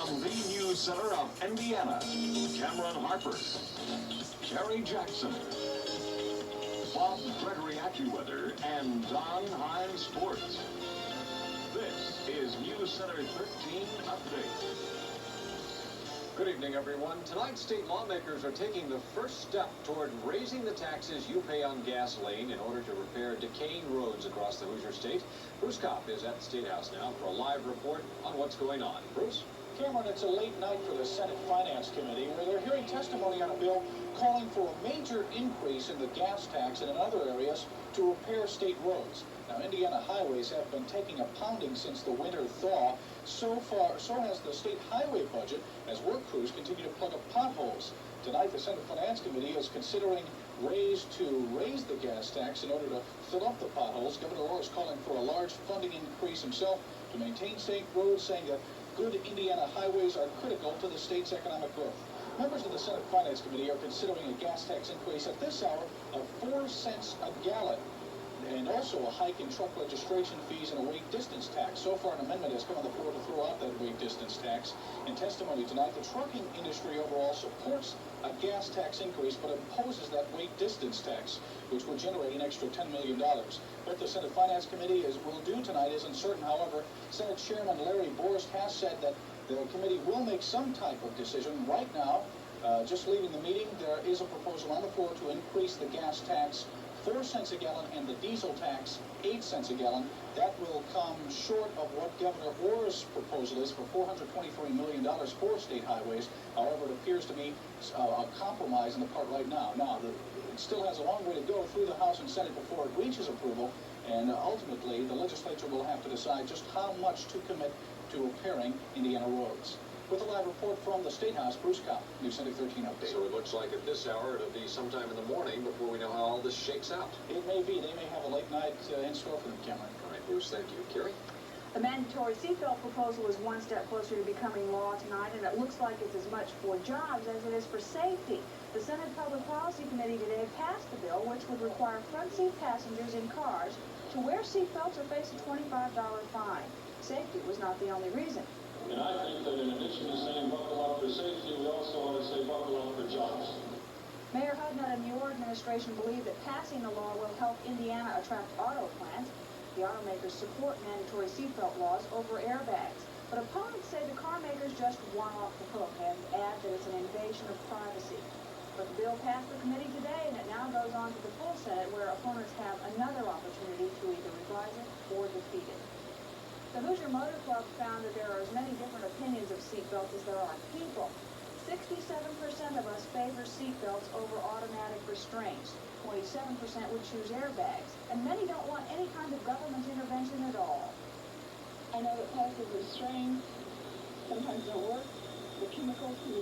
From the news center of Indiana, Cameron Harper, Terry Jackson, Bob Gregory AccuWeather, and Don Hines Sports. This is News Center 13 Update. Good evening, everyone. Tonight, state lawmakers are taking the first step toward raising the taxes you pay on gasoline in order to repair decaying roads across the Hoosier State. Bruce Kopp is at the State House now for a live report on what's going on. Bruce? Cameron, it's a late night for the Senate Finance Committee, where they're hearing testimony on a bill calling for a major increase in the gas tax and in other areas to repair state roads. Now, Indiana highways have been taking a pounding since the winter thaw. So has the state highway budget as work crews continue to plug up potholes. Tonight, the Senate Finance Committee is considering ways to raise the gas tax in order to fill up the potholes. Governor Orr is calling for a large funding increase himself to maintain state roads, saying that good Indiana highways are critical to the state's economic growth. Members of the Senate Finance Committee are considering a gas tax increase at this hour of 4 cents a gallon, and also a hike in truck registration fees and a weight distance tax. So far, an amendment has come on the floor to throw out that weight distance tax. In testimony tonight, the trucking industry overall supports a gas tax increase, but imposes that weight distance tax, which would generate an extra $10 million. What the Senate Finance Committee will do tonight is uncertain. However, Senate Chairman Larry Borst has said that the committee will make some type of decision. Right now, just leaving the meeting, there is a proposal on the floor to increase the gas tax 4 cents a gallon and the diesel tax 8 cents a gallon. That will come short of what Governor Orr's proposal is for $423 million for state highways. However, it appears to be a compromise in the part right now. It still has a long way to go through the House and Senate before it reaches approval, and ultimately the legislature will have to decide just how much to commit to repairing Indiana roads. With a live report from the State House, Bruce Kopp, News Center 13 Update. So it looks like at this hour it'll be sometime in the morning before we know how all this shakes out. It may be. They may have a late night in store for them, Cameron. All right, Bruce, thank you. Kerry? The mandatory seatbelt proposal is one step closer to becoming law tonight, and it looks like it's as much for jobs as it is for safety. The Senate Public Policy Committee today passed the bill, which would require front seat passengers in cars to wear seatbelts or face a $25 fine. Safety was not the only reason. And I think that in addition to saying buckle up for safety, we also ought to say buckle up for jobs. Mayor Hudnut and your administration believe that passing the law will help Indiana attract auto plants. The automakers support mandatory seatbelt laws over airbags. But opponents say the car makers just want off the hook and add that it's an invasion of privacy. But the bill passed the committee today, and it now goes on to the full Senate, where opponents have another opportunity to either revise it or defeat it. The Hoosier Motor Club found that there are as many different opinions of seatbelts as there are people. 67% of us favor seatbelts over automatic restraints. 27% would choose airbags. And many don't want any kind of government intervention at all. I know that passive restraints sometimes don't work. The chemicals can